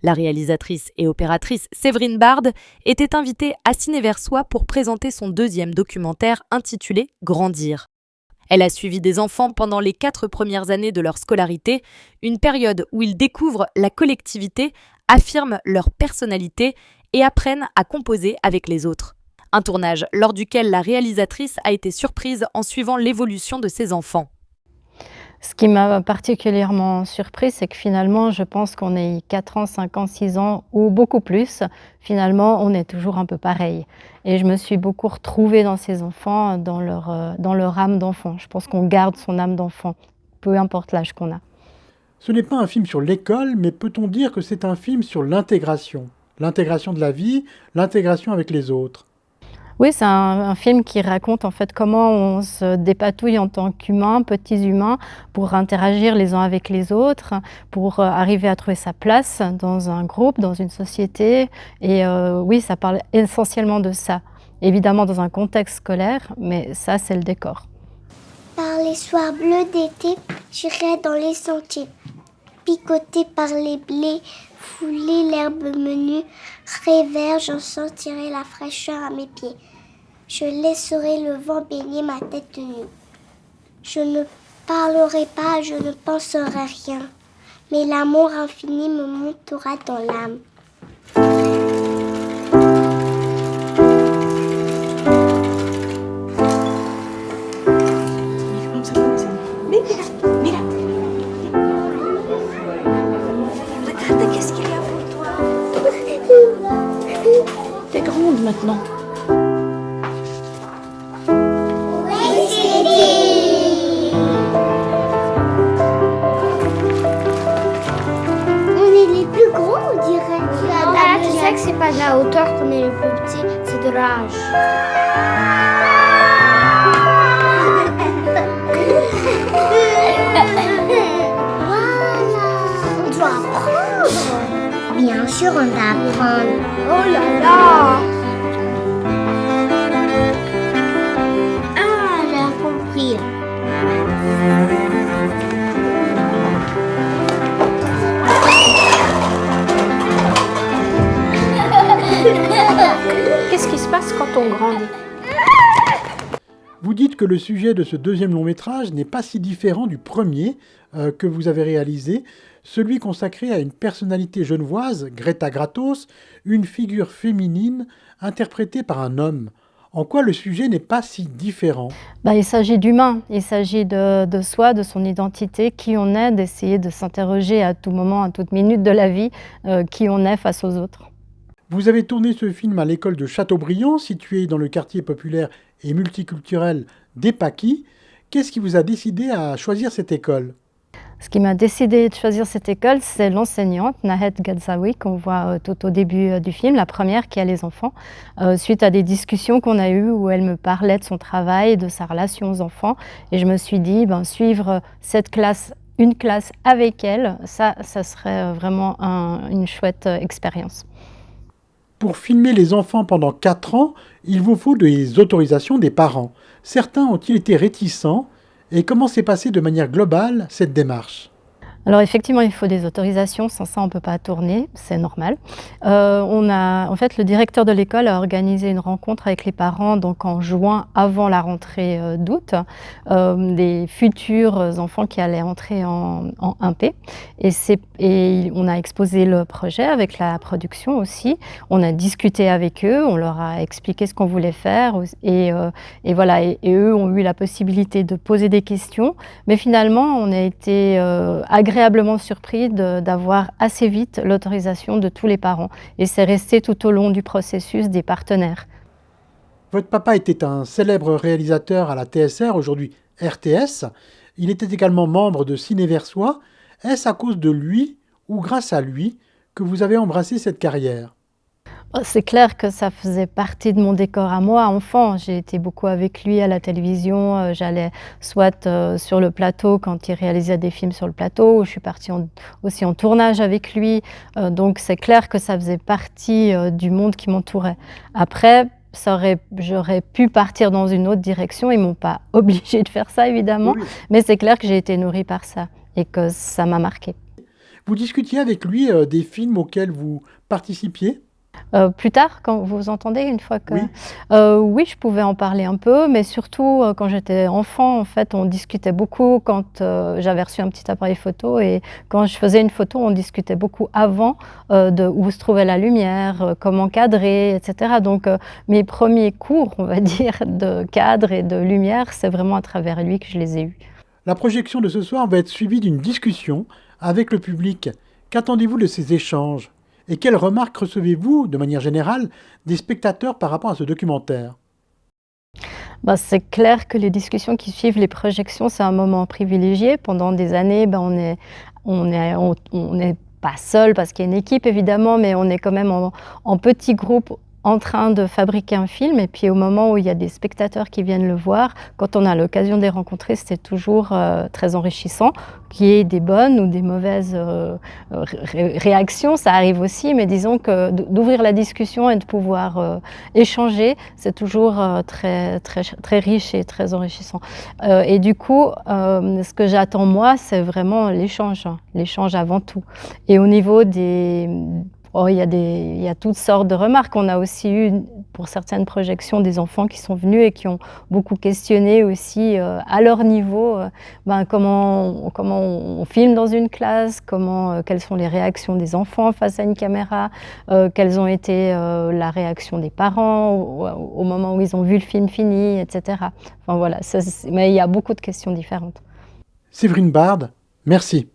La réalisatrice et opératrice Séverine Bard était invitée à Ciné-Versoix pour présenter son deuxième documentaire intitulé « Grandir ». Elle a suivi des enfants pendant les 4 premières années de leur scolarité, une période où ils découvrent la collectivité, affirment leur personnalité et apprennent à composer avec les autres. Un tournage lors duquel la réalisatrice a été surprise en suivant l'évolution de ses enfants. Ce qui m'a particulièrement surpris, c'est que finalement, je pense qu'on ait 4 ans, 5 ans, 6 ans ou beaucoup plus, finalement, on est toujours un peu pareil. Et je me suis beaucoup retrouvée dans ces enfants, dans leur âme d'enfant. Je pense qu'on garde son âme d'enfant, peu importe l'âge qu'on a. Ce n'est pas un film sur l'école, mais peut-on dire que c'est un film sur l'intégration? L'intégration de la vie, l'intégration avec les autres. Oui, c'est un film qui raconte en fait comment on se dépatouille en tant qu'humain, petits humains, pour interagir les uns avec les autres, pour arriver à trouver sa place dans un groupe, dans une société. Et oui, ça parle essentiellement de ça. Évidemment dans un contexte scolaire, mais ça c'est le décor. Par les soirs bleus d'été, j'irai dans les sentiers, picoté par les blés, fouler l'herbe menue, rêveur, j'en sentirai la fraîcheur à mes pieds. Je laisserai le vent baigner ma tête nue. Je ne parlerai pas, je ne penserai rien, mais l'amour infini me montera dans l'âme. Regarde, qu'est-ce qu'il y a pour toi? T'es grande maintenant. On est les plus gros, on dirait. Tu sais que c'est pas de la hauteur qu'on est les plus petits, c'est de l'âge. Voilà. On doit apprendre. Bien sûr, on doit apprendre. Oh là là. Ah, j'ai compris. Qu'est-ce qui se passe quand on grandit? Vous dites que le sujet de ce deuxième long métrage n'est pas si différent du premier que vous avez réalisé, celui consacré à une personnalité genevoise, Greta Gratos, une figure féminine interprétée par un homme. En quoi le sujet n'est pas si différent? Il s'agit d'humain, il s'agit de soi, de son identité, qui on est, d'essayer de s'interroger à tout moment, à toute minute de la vie, qui on est face aux autres. Vous avez tourné ce film à l'école de Châteaubriand, située dans le quartier populaire et multiculturel d'Epaki. Qu'est-ce qui vous a décidé à choisir cette école? Ce qui m'a décidé de choisir cette école, c'est l'enseignante Nahed Gadzaoui, qu'on voit tout au début du film, la première qui a les enfants, suite à des discussions qu'on a eues où elle me parlait de son travail, de sa relation aux enfants. Et je me suis dit, suivre cette classe, une classe avec elle, ça serait vraiment une chouette expérience. Pour filmer les enfants pendant 4 ans, il vous faut des autorisations des parents. Certains ont-ils été réticents? Et comment s'est passée de manière globale cette démarche? Alors effectivement, il faut des autorisations, sans ça on ne peut pas tourner, c'est normal. En fait, le directeur de l'école a organisé une rencontre avec les parents donc en juin, avant la rentrée d'août, des futurs enfants qui allaient entrer en 1P. Et on a exposé le projet avec la production aussi. On a discuté avec eux, on leur a expliqué ce qu'on voulait faire et voilà. Et eux ont eu la possibilité de poser des questions. Mais finalement, on a été agréablement surpris d'avoir assez vite l'autorisation de tous les parents. Et c'est resté tout au long du processus des partenaires. Votre papa était un célèbre réalisateur à la TSR, aujourd'hui RTS. Il était également membre de Ciné-Versoix. Est-ce à cause de lui ou grâce à lui que vous avez embrassé cette carrière? C'est clair que ça faisait partie de mon décor à moi, enfant. J'ai été beaucoup avec lui à la télévision. J'allais soit sur le plateau quand il réalisait des films sur le plateau, ou je suis partie aussi en tournage avec lui. Donc c'est clair que ça faisait partie du monde qui m'entourait. Après, j'aurais pu partir dans une autre direction. Ils ne m'ont pas obligée de faire ça, évidemment. Oui. Mais c'est clair que j'ai été nourrie par ça et que ça m'a marquée. Vous discutiez avec lui des films auxquels vous participiez? Plus tard, quand vous entendez, une fois que Oui. oui, je pouvais en parler un peu, mais surtout, quand j'étais enfant, en fait, on discutait beaucoup quand, j'avais reçu un petit appareil photo et quand je faisais une photo, on discutait beaucoup avant, de où se trouvait la lumière, comment cadrer et cetera. Donc, mes premiers cours, on va dire, de cadre et de lumière, c'est vraiment à travers lui que je les ai eus. La projection de ce soir va être suivie d'une discussion avec le public. Qu'attendez-vous de ces échanges? Et quelles remarques recevez-vous, de manière générale, des spectateurs par rapport à ce documentaire? Bah, c'est clair que les discussions qui suivent les projections, c'est un moment privilégié. Pendant des années, ben, on n'est pas seul parce qu'il y a une équipe évidemment, mais on est quand même en petits groupes en train de fabriquer un film et puis au moment où il y a des spectateurs qui viennent le voir, quand on a l'occasion de les rencontrer, c'est toujours, très enrichissant. Qu'il y ait des bonnes ou des mauvaises, réactions, ça arrive aussi, mais disons que d'ouvrir la discussion et de pouvoir, échanger, c'est toujours, très riche et très enrichissant. Et du coup, ce que j'attends moi, c'est vraiment l'échange, hein, l'échange avant tout. Et au niveau des il y a toutes sortes de remarques. On a aussi eu, pour certaines projections, des enfants qui sont venus et qui ont beaucoup questionné aussi, à leur niveau, ben, comment on filme dans une classe, quelles sont les réactions des enfants face à une caméra, quelles ont été, la réaction des parents au moment où ils ont vu le film fini, et cetera. Enfin voilà, mais il y a beaucoup de questions différentes. Séverine Bard, merci.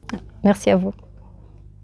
Merci à vous.